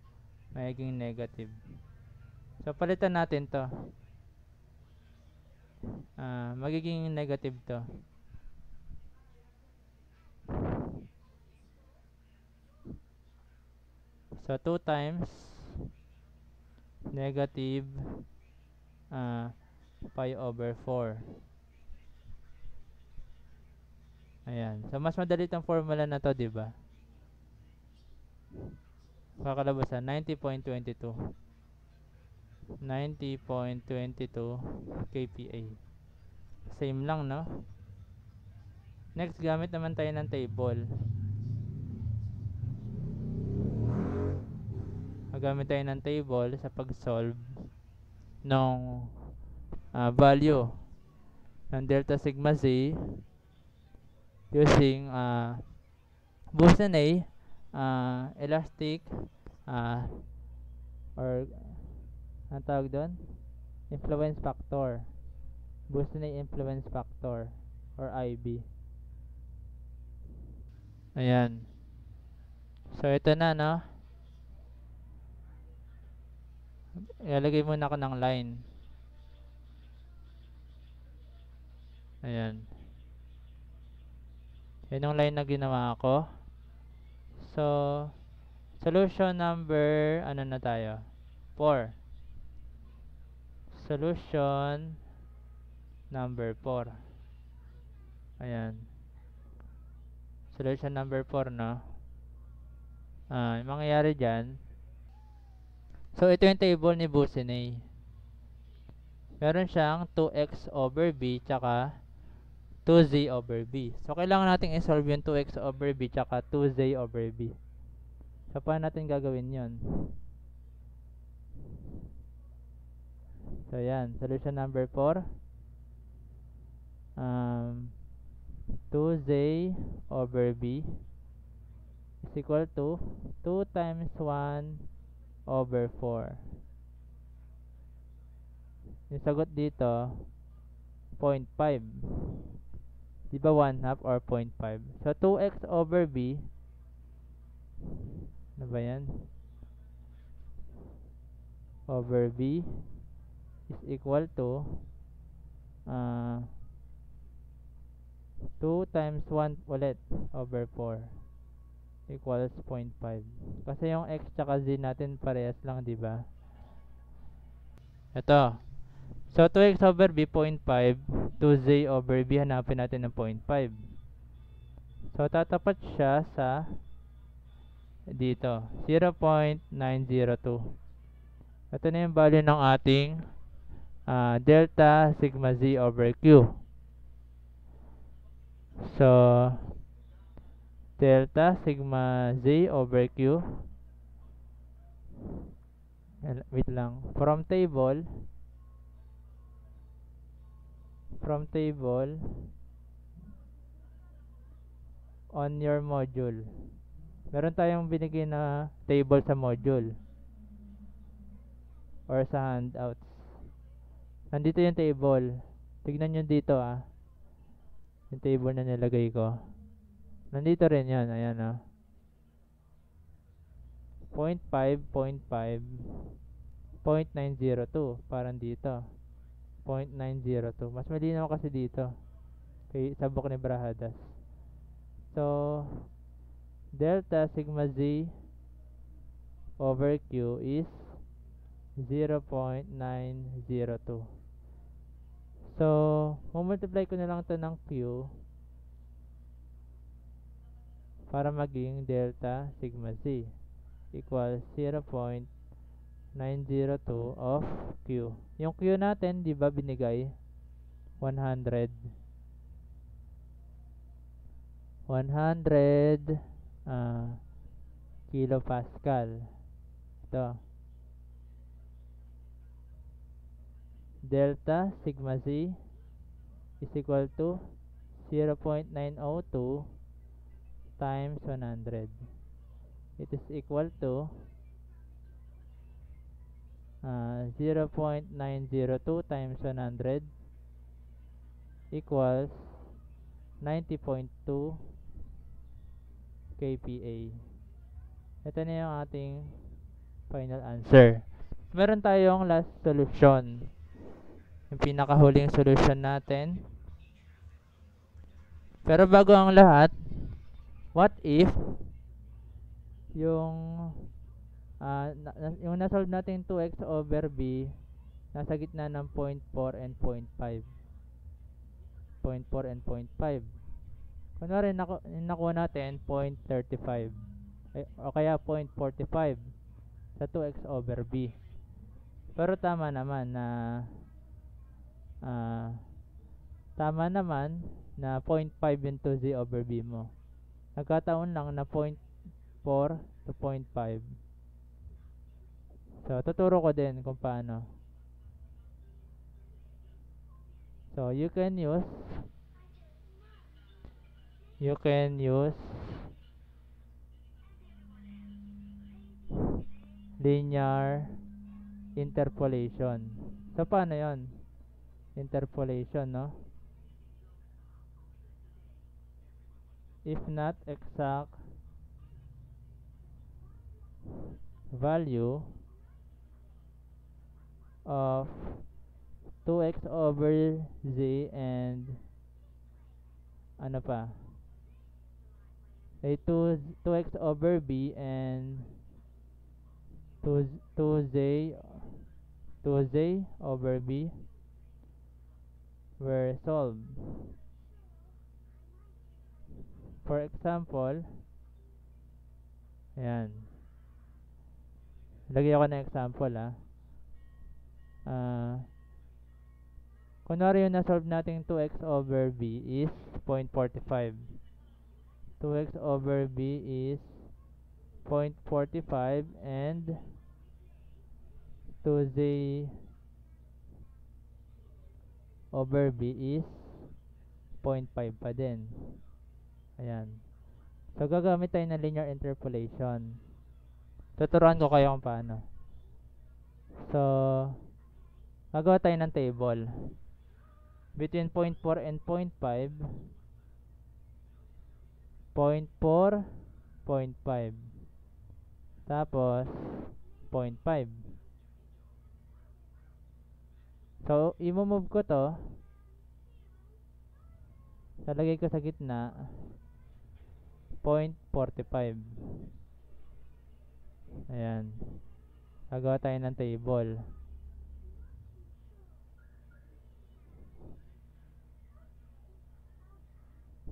Magiging negative. So, palitan natin to. Magiging negative to. So, 2 times negative pi over 4. Ayan. So, mas madali itong formula na to, diba? Kakalabasan, 90.22. 90.22 kPa. Same lang, no? Next, gamit naman tayo ng table. Magamit tayo ng table sa pag-solve ng value ng delta sigma z using Boussinet elastic or ang tawag doon? Influence factor. Boussinet influence factor or IB. Ayan. So, ito na, no? Ilalagay muna ako ng line. Ayan. Yan yung line na ginawa ko. So, solution number, ano na tayo? 4. Solution number 4. Ayan. Solution number 4, no? Yung mangyayari dyan. So, ito yung table ni Boussinet. Meron siyang 2x over b tsaka 2z over b. So, kailangan natin i-solve yung 2x over b tsaka 2z over b. So, paano natin gagawin yun? So, yan. Solution number 4. 2z over b is equal to 2 times 1 over 4. Yung sagot dito, 0.5. Diba 1/2 or 0.5? So, 2x over b, ano ba yan? Over b is equal to 2 times 1 ulit over 4 equals 0.5. Kasi yung x tsaka z natin parehas lang, diba? Ito. So, 2x over b, 0.5. 2z over b, hanapin natin ng 0.5. So, tatapat siya sa dito. 0.902. Ito na yung value ng ating delta sigma z over q. So, delta sigma z over q. Wait lang. From table on your module. Meron tayong binigay na table sa module or sa handouts. Nandito yung table. Tignan nyo dito yung table na nilagay ko. Nandito rin yan. Ayan 0.5, 0.5, 0.902. Parang dito. 0.902. Mas malinaw kasi dito. Kay sabok ni Brahadas. So, delta sigma z over q is 0.902. So, multiply ko na lang ito ng q para maging delta sigma z equals 0.902 of q. Yung q natin, di ba binigay? 100 kilopascal. Ito. delta sigma z is equal to 0.902 times 100. It is equal to 0.902 times 100 equals 90.2 kPa. Ito na yung ating final answer. Meron tayong last solution. Yung pinakahuling solution natin. Pero bago ang lahat, what if yung yung nasolve natin 2x over b nasa gitna ng 0.4 and 0.5. 0.4 and 0.5. Kunwari nakuha natin 0.35 o kaya 0.45 sa 2x over b. Pero tama naman na 0.5 into z over b mo. Nagkataon lang na 0.4 to 0.5. So, tuturo ko din kung paano. So, you can use linear interpolation. So, paano yon? Interpolation, no? If not exact value of 2x over z and ano pa? 2x over b and 2z over b were solved. For example, ayan. Lagyan ko na example kunwari yung na-solve natin 2x over b is 0.45. 2x over b is 0.45 and 2z over b is 0.5 pa din. Ayan. So, gagamit tayo ng linear interpolation. Tuturuan ko kayo kung paano. So, gagawa tayo ng table. Between 0.4 and 0.5, 0.4, 0.5. Tapos, 0.5. So, i-move ko to. Lalagay ko sa gitna 0.45. Ayan. Gagawa tayo ng table.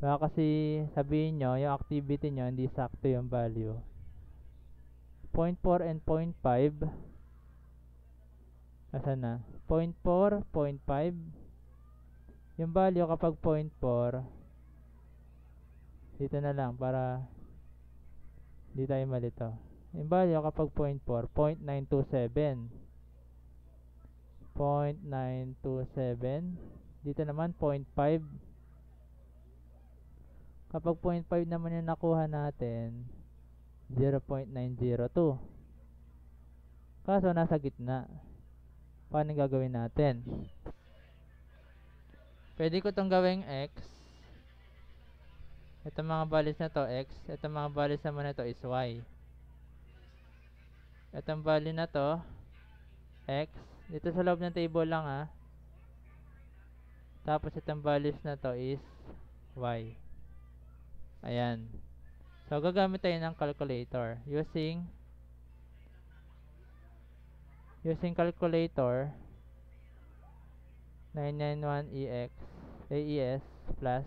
Baka kasi sabihin nyo, yung activity nyo, hindi sakto yung value. 0.4 and 0.5. Asan na? 0.4, 0.5. Yung value kapag 0.4, dito na lang para hindi tayo malito. Yung value kapag 0.4, 0.927. 0.927. Dito naman 0.5. Kapag 0.5 naman yung nakuha natin, 0.902. Kaso nasa gitna. Paano gagawin natin? Pwede ko itong gawing x. Itong mga values na to x. Itong mga values naman na to is y. Itong value na to x. Dito sa loob ng table lang Tapos itong values na to is y. Ayan. So, gagamit tayo ng calculator. Using calculator 991 AES plus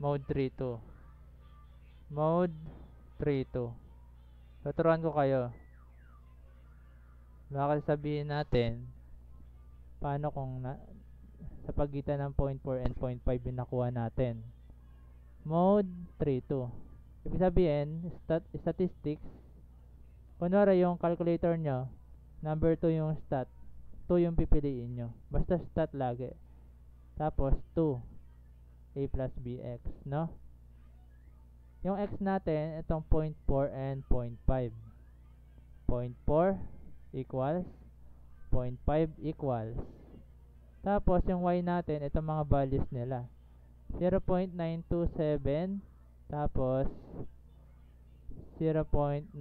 mode 32. Mode 32. Tuturuan ko kayo. Baka sabihin natin paano kung sa pagitan ng 0.4 and 0.5 yung nakuha natin. Mode 32. Ibig sabihin, statistics, kunwari yung calculator nyo Number 2 yung stat. 2 yung pipiliin nyo. Basta stat lagi. Tapos 2. A plus bx, no? Yung x natin, itong 0.4 and 0.5. 0.4 equals 0.5 equals. Tapos yung y natin, itong mga values nila. 0.927 tapos 0.902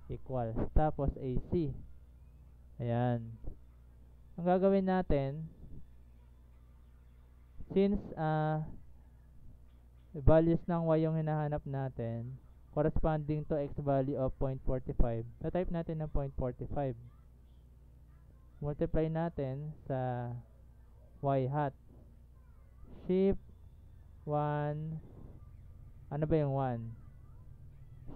equals. Tapos AC. Ayan. Ang gagawin natin, since values ng y yung hinahanap natin, corresponding to x value of 0.45, type natin ng 0.45. Multiply natin sa y hat. Shift 1, ano ba yung 1?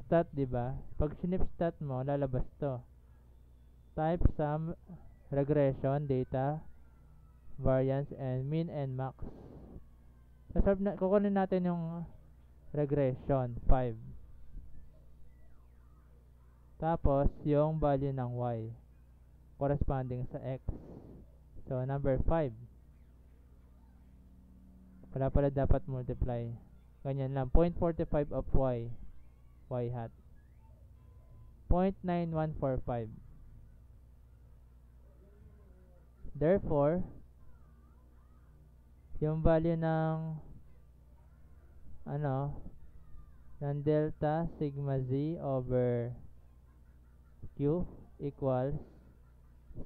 Stat, diba? Pag sinip stat mo, lalabas to. Type sum, regression, data, variance, and mean and max. Kukunin natin yung regression, 5. Tapos, yung value ng y, corresponding sa x. So, number 5. Wala pala dapat multiply. Ganyan lang. 0.45 of y hat. 0.9145. Therefore, yung value ng ng delta sigma z over q equals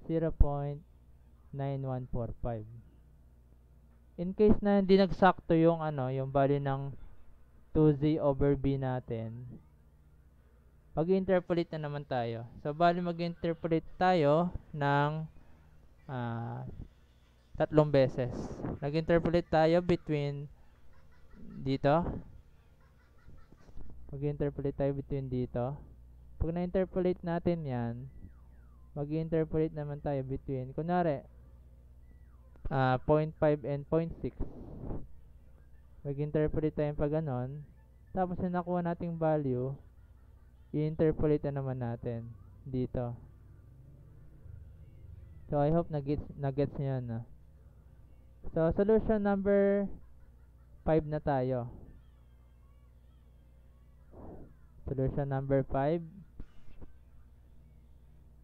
0.9145. In case na hindi nagsakto yung yung value ng 2z over b natin, mag-interpolate na naman tayo. So, bali mag-interpolate tayo ng tatlong beses. Nag-interpolate tayo between dito. Mag-interpolate tayo between dito. Pag na-interpolate natin yan, mag-interpolate naman tayo between, kunwari, 0.5 and 0.6. Mag-interpolate tayo pa ganon. Tapos yung nakuha nating value, i-interpolate na naman natin dito. So, I hope na-gets nyo yan. So, solution number 5 na tayo. Solution number 5.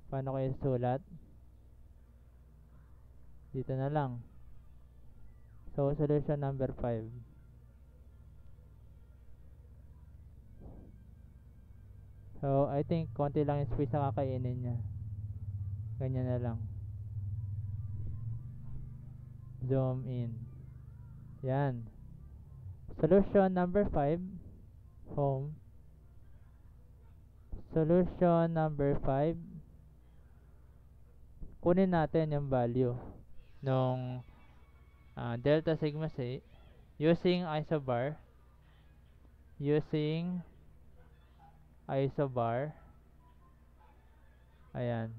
Paano ko yung sulat? Dito na lang. So, solution number 5. So, I think konti lang yung space na kakainin niya. Ganyan na lang. Zoom in. Yan. Solution number 5. Home. Solution number 5. Kunin natin yung value nung delta sigma c using isobar. Ayan.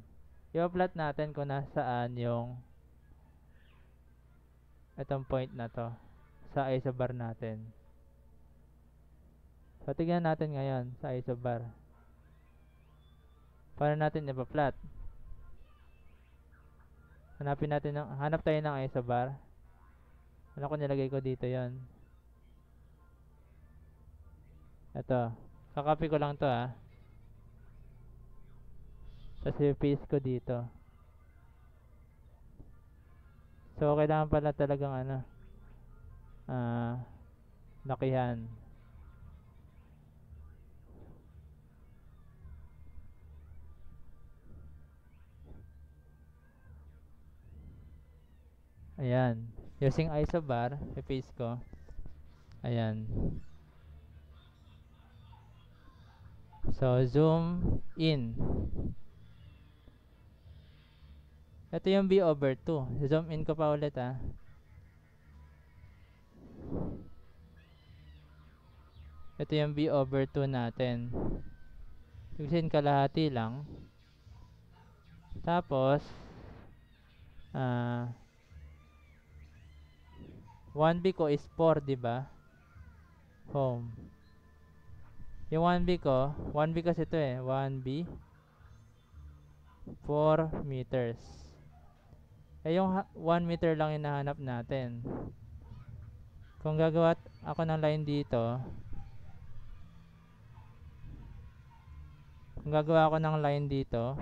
I-plot natin kung nasaan yung itong point na to sa isobar natin. So, tignan natin ngayon sa isobar. Paano natin ipa-plot? Hanap tayo ng isobar. Ano ko nilagay ko dito yon? Ito. Kakopy ko lang to Tapos i-paste ko dito. So, kailangan pala talagang lakihan. Ayan. Using isobar, i-paste ko. Ayan. So, zoom in. Ito yung b over 2. Zoom in ko pa ulit Ito yung b over 2 natin. Ibig kalahati lang. Tapos 1b ko is 4, diba? Home. Yung 1b ko, 1b kasi ito 1b 4 meters. Eh yung 1 meter lang hinahanap natin. Kung gagawa ako ng line dito, kung gagawa ako ng line dito,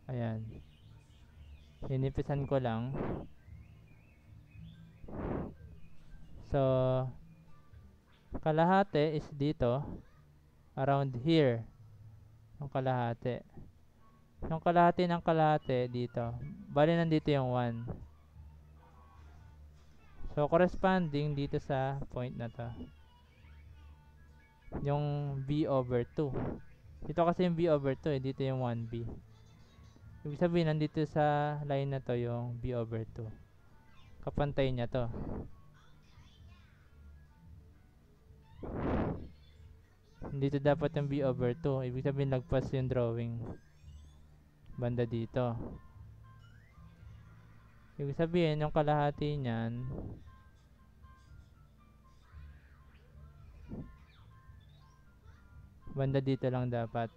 ayan, hinipisan ko lang. So, kalahati is dito, around here, yung kalahati. Yung kalahati ng kalahati dito, bali nandito yung 1. So, corresponding dito sa point na to, yung b over 2. Dito kasi yung b over 2, dito yung 1b. Ibig sabihin, nandito sa line na to yung b over 2. Kapantay niya to. Dito dapat yung b over 2. Ibig sabihin, lagpas yung drawing banda dito. Ibig sabihin, yung kalahati niyan, banda dito lang dapat.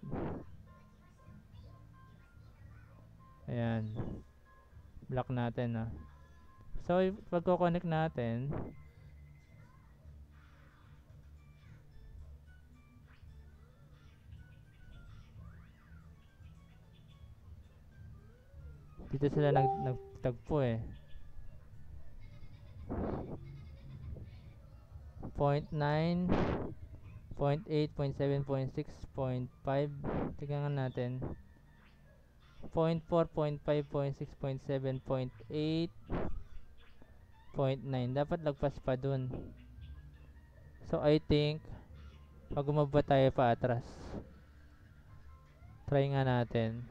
Ayan. Block natin, ah. So, pagko-connect natin, dito sila nagtagpo eh. 0.9, 0.8, 0.7, 0.6, 0.5. Tingnan natin. 0.4, 0.5, 0.6, 0.7, 0.8, 0.9. Dapat lagpas pa dun. So, I think, pag umabot tayo pa atras. Try nga natin.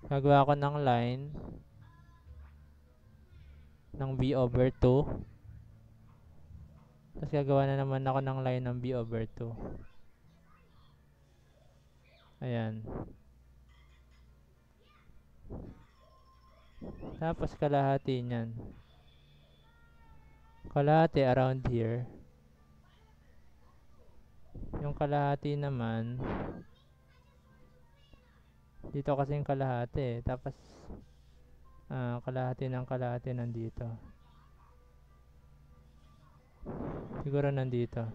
Gagawa ko ng line ng b over 2. Tapos gagawa na naman ako ng line ng b over 2. Ayan. Tapos kalahati niyan. Kalahati around here. Yung kalahati naman, dito kasi yung kalahati. Tapos, kalahati ng kalahati nandito. Siguro nandito.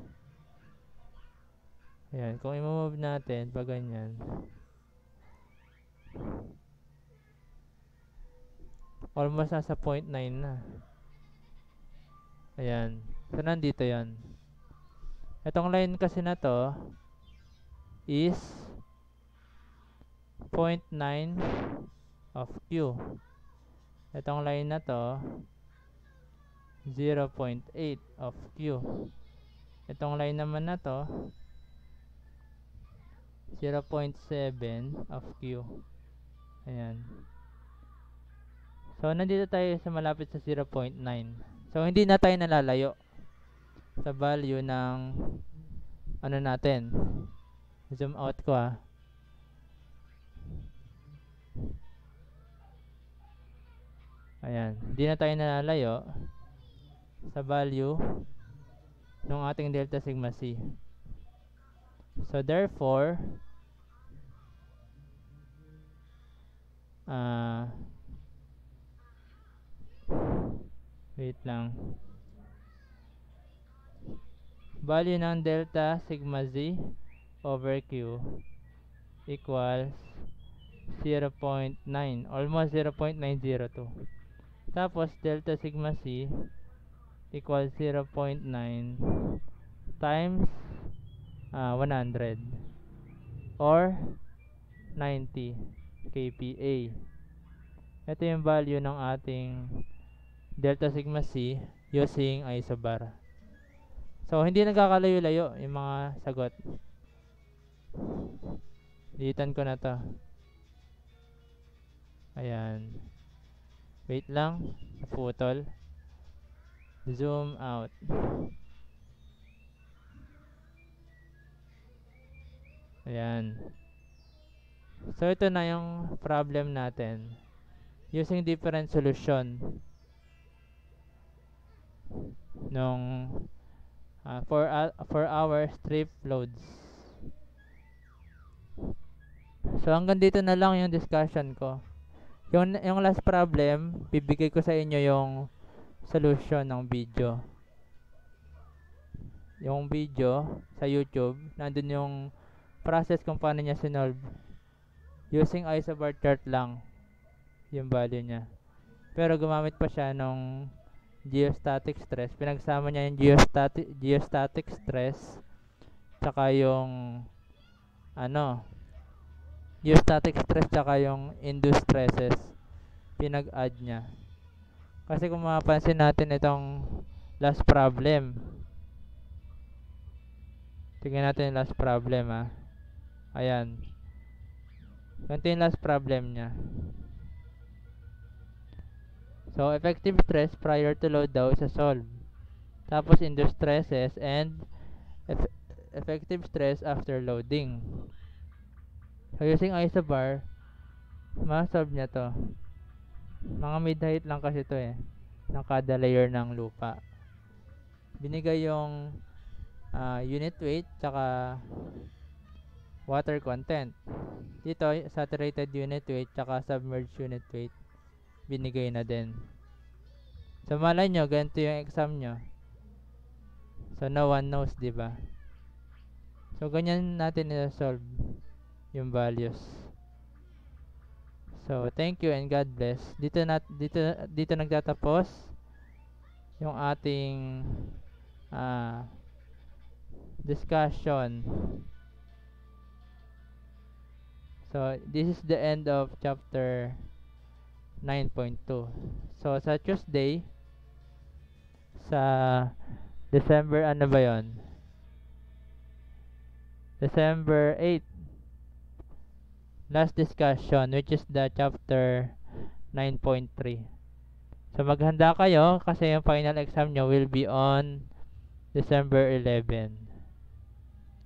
Ayan. Kung i-move natin, pag ganyan, almost nasa 0.9 na. Ayan. So, nandito yan. Itong line kasi na to is 0.9 of Q. Itong line na to 0.8 of Q. Itong line naman na to 0.7 of Q. Ayan. So, nandito tayo sa malapit sa 0.9. So, hindi na tayo nalalayo sa value ng ano natin. Zoom out ko, ah. Ayan. Hindi na tayo nalalayo sa value ng ating delta sigma c. So, therefore, wait lang. Value ng delta sigma z over q equals 0.9, almost 0.902. Tapos delta sigma c equals 0.9 times 100 or 90 kPa. Ito yung value ng ating delta sigma c using isobar. So, hindi nagkakalayo-layo yung mga sagot. Dilitan ko na to. Ayan. Wait lang. Naputol. Zoom out. Ayan. So, ito na yung problem natin. Using different solution. nung 4 hour strip loads. So hanggang dito na lang yung discussion ko. Yung last problem, bibigay ko sa inyo yung solution ng video. Yung video sa YouTube, nandun yung process kung paano niya sinolve. Using isobar chart lang yung value niya. Pero gumamit pa siya nung geostatic stress. Pinagsama niya yung geostatic stress tsaka yung geostatic stress tsaka yung induced stresses. Pinag-add niya. Kasi kung mapapansin natin itong last problem. Tingnan natin yung last problem Ayan. Ganito yung last problem niya. So, effective stress prior to load daw sa solve. Tapos, induced stresses and effective stress after loading. So, using isobar, ma-solve niya to. Mga mid-height lang kasi to ng kada layer ng lupa. Binigay yung unit weight tsaka water content. Dito, saturated unit weight tsaka submerged unit weight binigay na din. So malay nyo, ganito yung exam nyo. So no one knows, diba? So ganyan natin i-solve yung values. So thank you and God bless. Dito nagtatapos yung ating discussion. So this is the end of chapter 9.2. So sa Tuesday, sa December ba yon? December 8, last discussion, which is the chapter 9.3. So maghanda kayo kasi yung final exam nyo will be on December 11.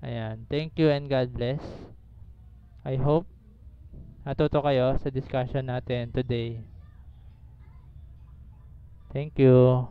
Ayan. Thank you and God bless. I hope natuto kayo sa discussion natin today. Thank you.